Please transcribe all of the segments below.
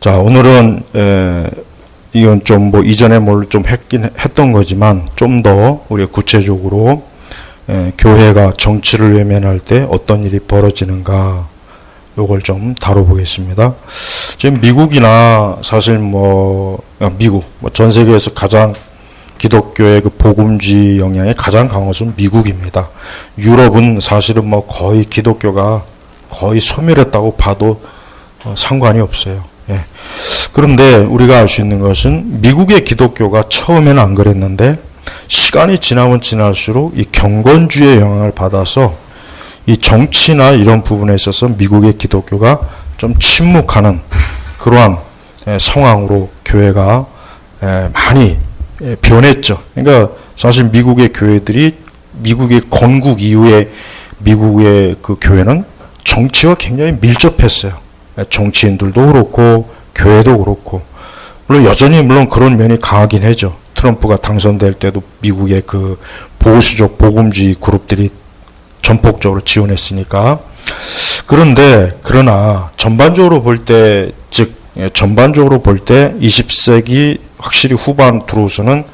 자, 오늘은 이건 좀 뭐 이전에 뭘 좀 했던 거지만 좀 더 우리가 구체적으로 교회가 정치를 외면할 때 어떤 일이 벌어지는가 요걸 좀 다뤄보겠습니다. 지금 미국이나 사실 미국 전 세계에서 가장 기독교의 그 복음주의 영향이 가장 강한 것은 미국입니다. 유럽은 사실은 거의 기독교가 거의 소멸했다고 봐도 상관이 없어요. 예. 그런데 우리가 알 수 있는 것은 미국의 기독교가 처음에는 안 그랬는데 시간이 지나면 지날수록 이 경건주의의 영향을 받아서 이 정치나 이런 부분에 있어서 미국의 기독교가 좀 침묵하는 그러한 상황으로 교회가 많이 변했죠. 그러니까 사실 미국의 교회들이 미국의 건국 이후에 미국의 그 교회는 정치와 굉장히 밀접했어요. 정치인들도 그렇고 교회도 그렇고 물론 여전히 그런 면이 강하긴 하죠. 트럼프가 당선될 때도 미국의 그 보수적 복음주의 그룹들이 전폭적으로 지원했으니까. 그러나 전반적으로 볼 때 20세기 확실히 후반 들어서는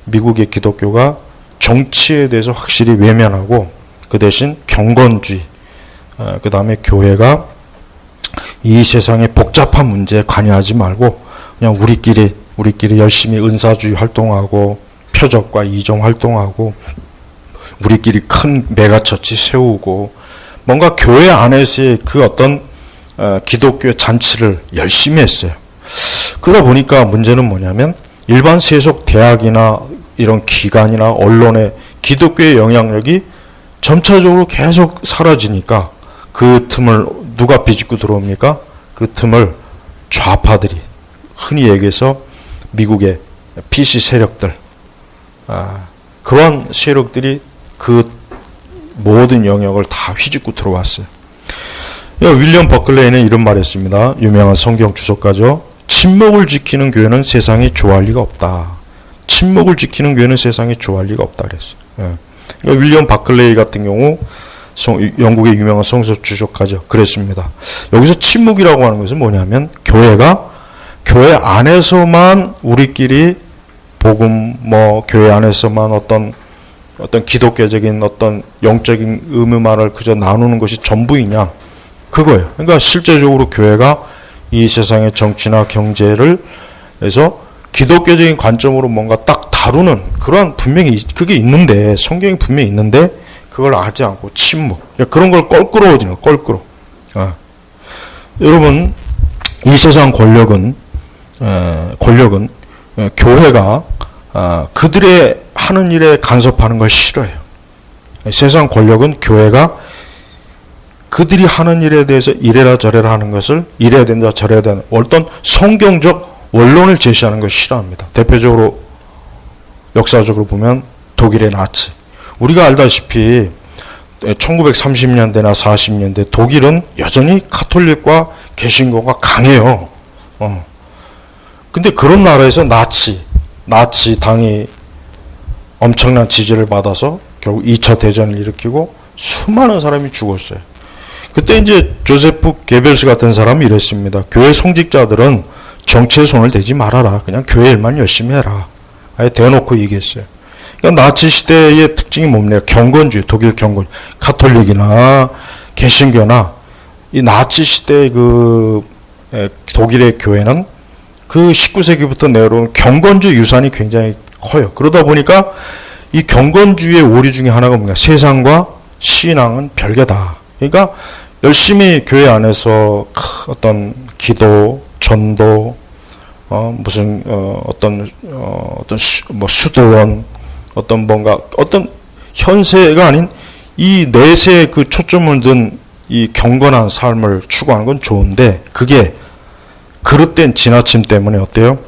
미국의 기독교가 정치에 대해서 확실히 외면하고 그 대신 경건주의, 그 다음에 교회가 이 세상의 복잡한 문제에 관여하지 말고 그냥 우리끼리 열심히 은사주의 활동하고 표적과 이종 활동하고 우리끼리 큰 메가처치 세우고 뭔가 교회 안에서의 그 어떤 기독교의 잔치를 열심히 했어요. 그러다 보니까 문제는 뭐냐면 일반 세속 대학이나 이런 기관이나 언론의 기독교의 영향력이 점차적으로 계속 사라지니까 그 틈을 누가 비집고 들어옵니까? 그 틈을 좌파들이, 흔히 얘기해서 미국의 PC 세력들, 그런 세력들이 그 모든 영역을 다 휘짓고 들어왔어요. 윌리엄 버클레이는 이런 말을 했습니다. 유명한 성경 주석가죠. 침묵을 지키는 교회는 세상이 좋아할 리가 없다. 침묵을 지키는 교회는 세상이 좋아할 리가 없다 그랬어요. 그러니까 윌리엄 버클레이 같은 경우 영국의 유명한 성서 주석가죠. 그랬습니다. 여기서 침묵이라고 하는 것은 뭐냐면 교회가 교회 안에서만 우리끼리 복음 교회 안에서만 어떤 기독교적인 어떤 영적인 의무만을 그저 나누는 것이 전부이냐 그거예요. 그러니까 실제적으로 교회가 이 세상의 정치나 경제를 해서 기독교적인 관점으로 뭔가 딱 다루는 그런 분명히 그게 있는데 성경이 분명히 있는데 그걸 하지 않고 침묵. 그런 걸 껄끄러워지는 껄끄러. 여러분 이 세상 권력은 교회가 그들의 하는 일에 간섭하는 걸 싫어해요. 세상 권력은 교회가 그들이 하는 일에 대해서 이래라 저래라 하는 것을 이래야 된다 저래야 된다 어떤 성경적 원론을 제시하는 걸 싫어합니다. 대표적으로 역사적으로 보면 독일의 나치. 우리가 알다시피 1930년대나 40년대 독일은 여전히 카톨릭과 개신교가 강해요. 근데 그런 나라에서 나치 당이 엄청난 지지를 받아서 결국 2차 대전을 일으키고 수많은 사람이 죽었어요. 그때 이제 조세프 게벨스 같은 사람이 이랬습니다. 교회 성직자들은 정치에 손을 대지 말아라. 그냥 교회 일만 열심히 해라. 아예 대놓고 얘기했어요. 그러니까 나치 시대의 특징이 뭡니까? 경건주의, 독일 경건, 가톨릭이나 개신교나 이 나치 시대의 그 독일의 교회는 그 19세기부터 내려온 경건주의 유산이 굉장히 커요. 그러다 보니까 이 경건주의의 오리 중에 하나가 뭡니까? 세상과 신앙은 별개다. 그러니까 열심히 교회 안에서 어떤 기도, 전도, 수도원, 어떤 현세가 아닌 이 내세에 그 초점을 둔 이 경건한 삶을 추구하는 건 좋은데 그게 그릇된 지나침 때문에 어때요?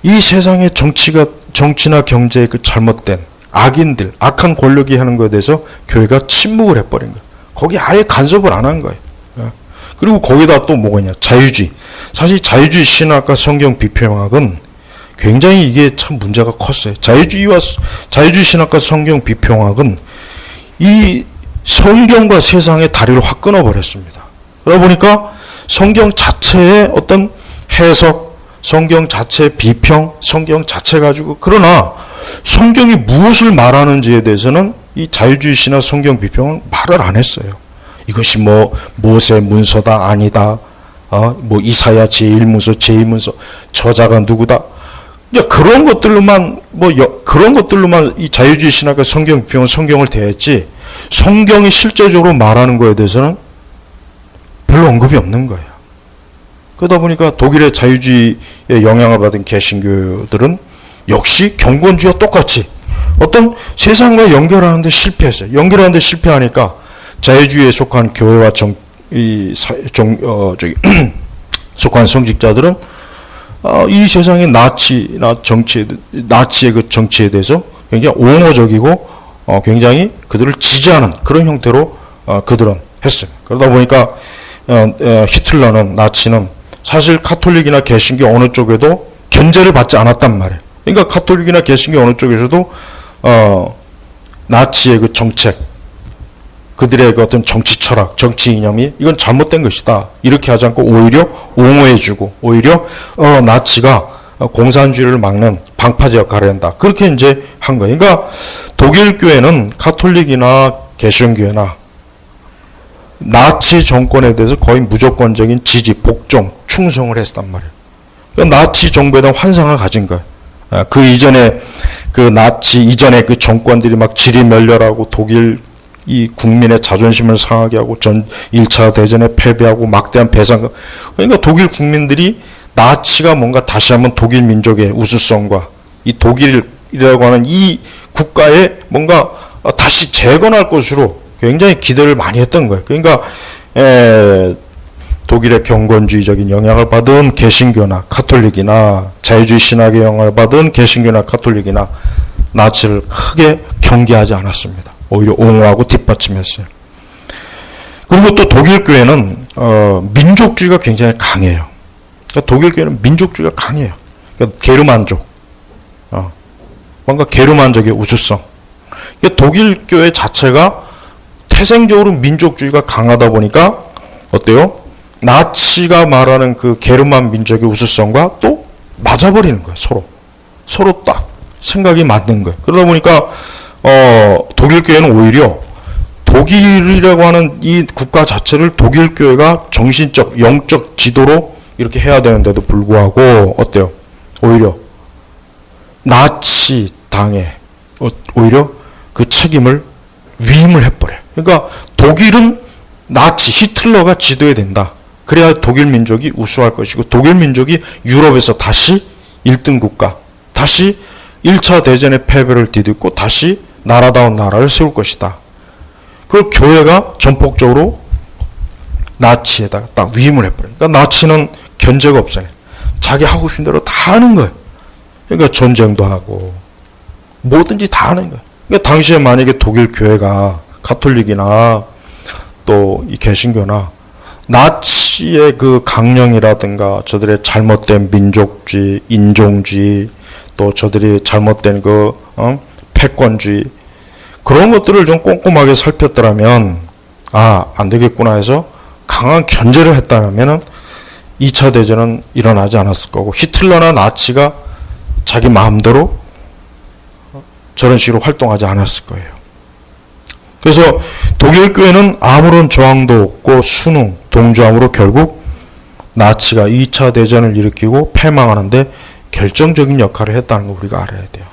이 세상의 정치나 경제의 그 잘못된 악인들, 악한 권력이 하는 것에 대해서 교회가 침묵을 해버린 거예요. 거기 아예 간섭을 안 한 거예요. 그리고 거기다 또 뭐가 있냐? 자유주의. 사실 자유주의 신학과 성경 비평학은 굉장히 이게 참 문제가 컸어요. 자유주의 신학과 성경 비평학은 이 성경과 세상의 다리를 확 끊어버렸습니다. 그러다 보니까 성경 자체에 어떤 해석, 성경 자체 비평, 성경 자체 가지고 그러나 성경이 무엇을 말하는지에 대해서는 이 자유주의 신화 성경 비평은 말을 안 했어요. 이것이 뭐 모세 문서다 아니다. 뭐 이사야 제1문서, 제2문서, 저자가 누구다. 그런 것들로만 그런 것들로만 이 자유주의 신학과 성경 비평은 성경을 대했지 성경이 실제적으로 말하는 거에 대해서는 별로 언급이 없는 거예요. 그러다 보니까 독일의 자유주의에 영향을 받은 개신교들은 역시 경건주의와 똑같이 어떤 세상과 연결하는데 실패했어요. 연결하는데 실패하니까 자유주의에 속한 교회와 속한 성직자들은 이 세상의 나치의 그 정치에 대해서 굉장히 옹호적이고 굉장히 그들을 지지하는 그런 형태로 그들은 했어요. 그러다 보니까 히틀러는 나치는 사실 카톨릭이나 개신교 어느 쪽에도 견제를 받지 않았단 말이에요. 그러니까 카톨릭이나 개신교 어느 쪽에서도 나치의 그 정책, 그들의 그 어떤 정치 철학, 정치 이념이 이건 잘못된 것이다. 이렇게 하지 않고 오히려 옹호해주고 오히려 나치가 공산주의를 막는 방파제 역할을 한다. 그렇게 이제 한 거예요. 그러니까 독일 교회는 카톨릭이나 개신교회나 나치 정권에 대해서 거의 무조건적인 지지, 복종, 충성을 했단 말이에요. 그러니까 나치 정부에 대한 환상을 가진 거예요. 그 이전에 그 나치 이전에 그 정권들이 막 지리멸렬하고 독일 이 국민의 자존심을 상하게 하고 1차 대전에 패배하고 막대한 배상. 그러니까 독일 나치가 뭔가 다시 한번 독일 민족의 우수성과 이 독일이라고 하는 이 국가에 뭔가 다시 재건할 것으로 굉장히 기대를 많이 했던 거예요. 그러니까 독일의 경건주의적인 영향을 받은 개신교나 카톨릭이나 자유주의 신학의 영향을 받은 개신교나 카톨릭이나 나치를 크게 경계하지 않았습니다. 오히려 옹호하고 뒷받침했어요. 그리고 또 독일 교회는 민족주의가 굉장히 강해요. 그러니까 독일 교회는 민족주의가 강해요. 그러니까 게르만족, 뭔가 게르만족의 우수성. 그러니까 독일 교회 자체가 태생적으로 민족주의가 강하다 보니까 어때요? 나치가 말하는 그 게르만 민족의 우수성과 또 맞아버리는 거예요. 서로 딱 생각이 맞는 거예요. 그러다 보니까 독일 교회는 오히려 독일이라고 하는 이 국가 자체를 독일 교회가 정신적, 영적 지도로 이렇게 해야 되는데도 불구하고 어때요? 오히려 나치 당에 오히려 그 책임을 위임을 해버려요. 그러니까 독일은 나치, 히틀러가 지도해야 된다. 그래야 독일 민족이 우수할 것이고 독일 민족이 유럽에서 다시 1등 국가, 다시 1차 대전의 패배를 뒤집고 다시 나라다운 나라를 세울 것이다. 그걸 교회가 전폭적으로 나치에다가 딱 위임을 해버려요. 그러니까 나치는 견제가 없어요. 자기 하고 싶은 대로 다 하는 거예요. 그러니까 전쟁도 하고 뭐든지 다 하는 거예요. 그러니까 당시에 만약에 독일 교회가 카톨릭이나 또 이 개신교나 나치의 그 강령이라든가 저들의 잘못된 민족주의, 인종주의, 또 저들이 잘못된 그 패권주의 그런 것들을 좀 꼼꼼하게 살폈더라면 안 되겠구나 해서 강한 견제를 했다면은 2차 대전은 일어나지 않았을 거고 히틀러나 나치가 자기 마음대로 저런 식으로 활동하지 않았을 거예요. 그래서 독일 교회는 아무런 저항도 없고 순응, 동조함으로 결국 나치가 2차 대전을 일으키고 패망하는데 결정적인 역할을 했다는 거 우리가 알아야 돼요.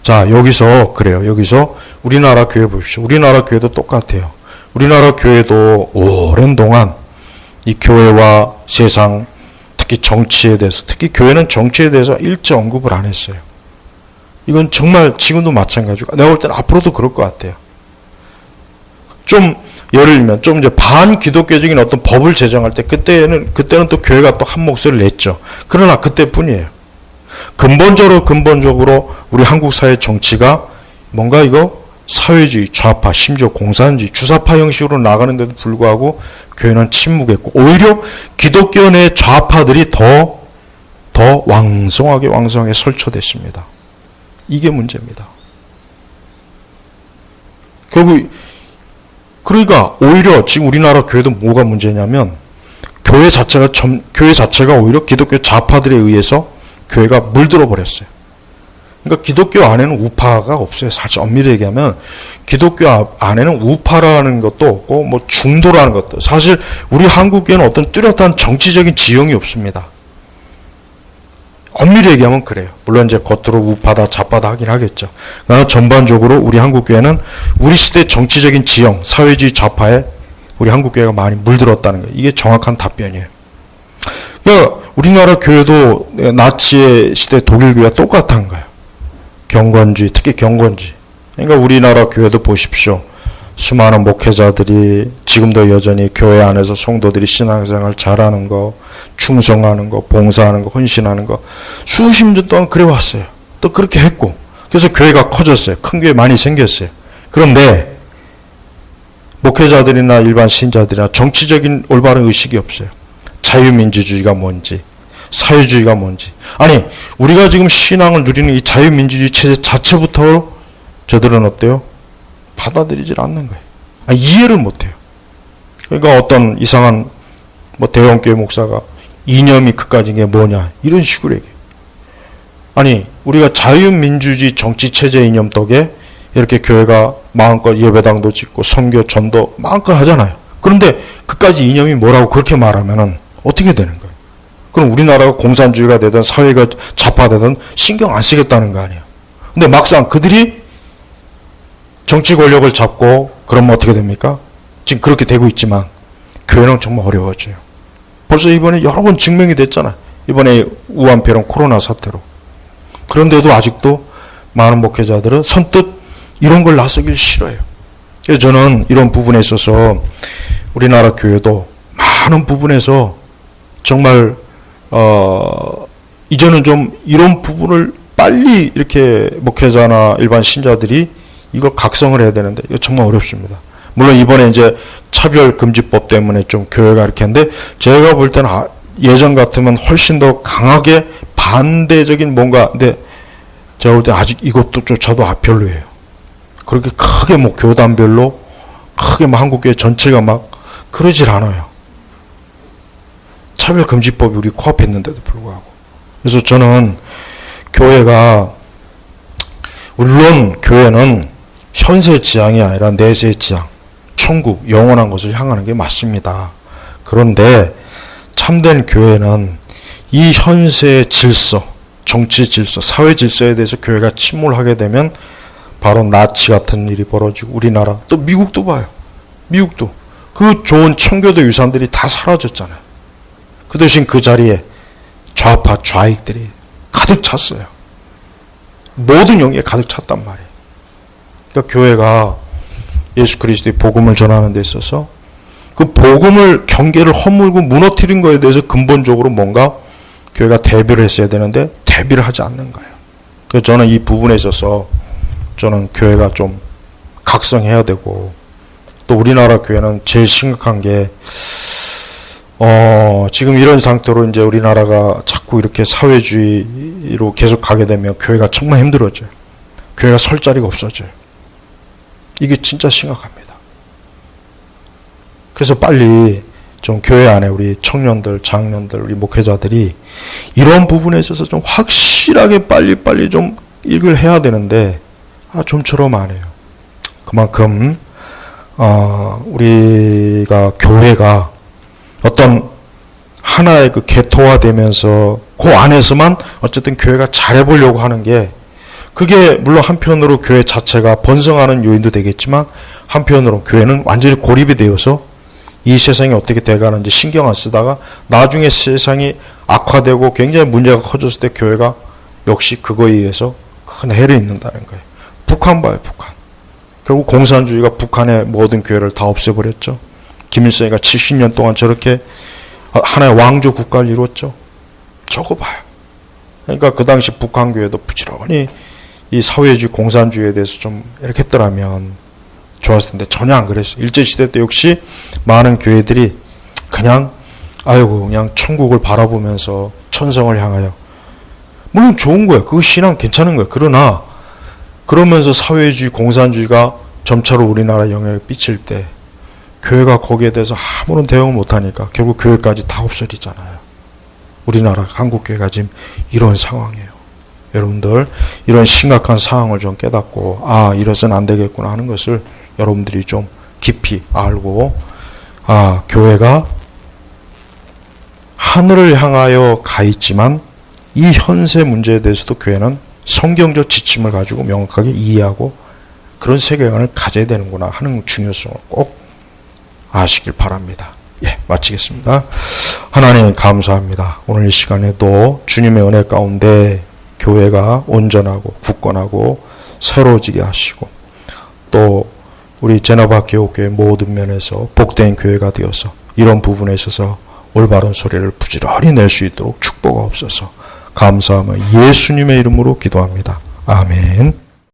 자, 여기서 그래요. 여기서 우리나라 교회 보십시오. 우리나라 교회도 똑같아요. 우리나라 교회도 오랜 동안 이 교회와 세상, 특히 정치에 대해서, 특히 교회는 정치에 대해서 일체 언급을 안 했어요. 이건 정말 지금도 마찬가지고 내가 볼 때는 앞으로도 그럴 것 같아요. 좀 예를 들면 좀 이제 반기독교적인 어떤 법을 제정할 때 그때는 또 교회가 또 한 목소리를 냈죠. 그러나 그때뿐이에요. 근본적으로 우리 한국 사회 정치가 뭔가 이거 사회주의, 좌파, 심지어 공산주의, 주사파 형식으로 나가는데도 불구하고 교회는 침묵했고 오히려 기독교 내 좌파들이 더 왕성하게 설쳐됐습니다. 이게 문제입니다. 결국 그러니까 오히려 지금 우리나라 교회도 뭐가 문제냐면 교회 자체가 오히려 기독교 좌파들에 의해서 교회가 물들어 버렸어요. 그러니까 기독교 안에는 우파가 없어요. 사실 엄밀히 얘기하면 기독교 안에는 우파라는 것도 없고 뭐 중도라는 것도, 사실 우리 한국교회는 어떤 뚜렷한 정치적인 지형이 없습니다. 엄밀히 얘기하면 그래요. 물론 이제 겉으로 우파다 좌파다 하긴 하겠죠. 그러나 전반적으로 우리 한국교회는 우리 시대 정치적인 지형, 사회주의 좌파에 우리 한국교회가 많이 물들었다는 거예요. 이게 정확한 답변이에요. 그러니까 우리나라 교회도 나치의 시대 독일교회와 똑같은 거예요. 경건주의, 특히 경건주의. 그러니까 우리나라 교회도 보십시오. 수많은 목회자들이 지금도 여전히 교회 안에서 성도들이 신앙생활 잘하는 거, 충성하는 거, 봉사하는 거, 헌신하는 거 수십 년 동안 그래 왔어요. 또 그렇게 했고, 그래서 교회가 커졌어요. 큰 교회 많이 생겼어요. 그런데 목회자들이나 일반 신자들이나 정치적인 올바른 의식이 없어요. 자유민주주의가 뭔지, 사회주의가 뭔지. 아니, 우리가 지금 신앙을 누리는 이 자유민주주의 체제 자체부터 저들은 어때요? 받아들이질 않는 거예요. 이해를 못해요. 그러니까 어떤 이상한 뭐 대형교회 목사가 이념이 그까진 게 뭐냐 이런 식으로 얘기해요. 아니, 우리가 자유민주주의 정치체제 이념 덕에 이렇게 교회가 마음껏 예배당도 짓고 선교 전도 마음껏 하잖아요. 그런데 그까지 이념이 뭐라고 그렇게 말하면은 어떻게 되는 거예요? 그럼 우리나라가 공산주의가 되든 사회가 좌파되든 신경 안 쓰겠다는 거 아니에요. 근데 막상 그들이 정치 권력을 잡고 그러면 어떻게 됩니까? 지금 그렇게 되고 있지만 교회는 정말 어려워져요. 벌써 이번에 여러 번 증명이 됐잖아요. 이번에 우한폐렴 코로나 사태로. 그런데도 아직도 많은 목회자들은 선뜻 이런 걸 나서길 싫어해요. 그래서 저는 이런 부분에 있어서 우리나라 교회도 많은 부분에서 정말 이제는 좀 이런 부분을 빨리 이렇게 목회자나 일반 신자들이 이걸 각성을 해야 되는데 이거 정말 어렵습니다. 물론 이번에 이제 차별금지법 때문에 좀 교회가 이렇게 했는데 제가 볼 때는 예전 같으면 훨씬 더 강하게 반대적인 뭔가, 근데 제가 볼 때 아직 이것도 조차도 별로예요. 그렇게 크게 뭐 교단별로 크게 뭐 한국교회 전체가 막 그러질 않아요. 차별금지법이 우리 코앞에 있는데도 불구하고. 그래서 저는 교회가, 물론 교회는 현세 지향이 아니라 내세 지향, 천국, 영원한 것을 향하는 게 맞습니다. 그런데 참된 교회는 이 현세의 질서, 정치 질서, 사회 질서에 대해서 교회가 침몰하게 되면 바로 나치 같은 일이 벌어지고, 우리나라, 또 미국도 봐요. 미국도. 그 좋은 청교도 유산들이 다 사라졌잖아요. 그 대신 그 자리에 좌파, 좌익들이 가득 찼어요. 모든 영역에 가득 찼단 말이에요. 그러니까 교회가 예수 그리스도의 복음을 전하는 데 있어서 그 복음을 경계를 허물고 무너뜨린 거에 대해서 근본적으로 뭔가 교회가 대비를 했어야 되는데 대비를 하지 않는 거예요. 그래서 저는 이 부분에 있어서 저는 교회가 좀 각성해야 되고, 또 우리나라 교회는 제일 심각한 게 지금 이런 상태로 이제 우리나라가 자꾸 이렇게 사회주의로 계속 가게 되면 교회가 정말 힘들어져요. 교회가 설 자리가 없어져요. 이게 진짜 심각합니다. 그래서 빨리 좀 교회 안에 우리 청년들, 장년들, 우리 목회자들이 이런 부분에 있어서 좀 확실하게 빨리 좀 이걸 해야 되는데 좀처럼 안 해요. 그만큼 우리가 교회가 어떤 하나의 그 개토화되면서 그 안에서만 어쨌든 교회가 잘해보려고 하는 게, 그게 물론 한편으로 교회 자체가 번성하는 요인도 되겠지만 한편으로 교회는 완전히 고립이 되어서 이 세상이 어떻게 돼가는지 신경 안 쓰다가 나중에 세상이 악화되고 굉장히 문제가 커졌을 때 교회가 역시 그거에 의해서 큰 해를 입는다는 거예요. 북한 봐요, 북한. 결국 공산주의가 북한의 모든 교회를 다 없애버렸죠. 김일성이가 70년 동안 저렇게 하나의 왕조 국가를 이루었죠. 저거 봐요. 그러니까 그 당시 북한 교회도 부지런히 이 사회주의 공산주의에 대해서 좀 이렇게 했더라면 좋았을 텐데 전혀 안 그랬어요. 일제시대 때 역시 많은 교회들이 그냥 그냥 천국을 바라보면서 천성을 향하여, 물론 좋은 거예요. 그 신앙 괜찮은 거예요. 그러나 그러면서 사회주의 공산주의가 점차로 우리나라 영향을 끼칠 때 교회가 거기에 대해서 아무런 대응을 못하니까 결국 교회까지 다 없어지잖아요. 우리나라 한국교회가 지금 이런 상황이에요. 여러분들 이런 심각한 상황을 좀 깨닫고 이래서는 안 되겠구나 하는 것을 여러분들이 좀 깊이 알고 교회가 하늘을 향하여 가 있지만 이 현세 문제에 대해서도 교회는 성경적 지침을 가지고 명확하게 이해하고 그런 세계관을 가져야 되는구나 하는 중요성을 꼭 아시길 바랍니다. 마치겠습니다. 하나님 감사합니다. 오늘 이 시간에도 주님의 은혜 가운데 교회가 온전하고 굳건하고 새로워지게 하시고 또 우리 제너바 개옥교회 모든 면에서 복된 교회가 되어서 이런 부분에 있어서 올바른 소리를 부지런히 낼 수 있도록 축복하옵소서. 감사하며 예수님의 이름으로 기도합니다. 아멘.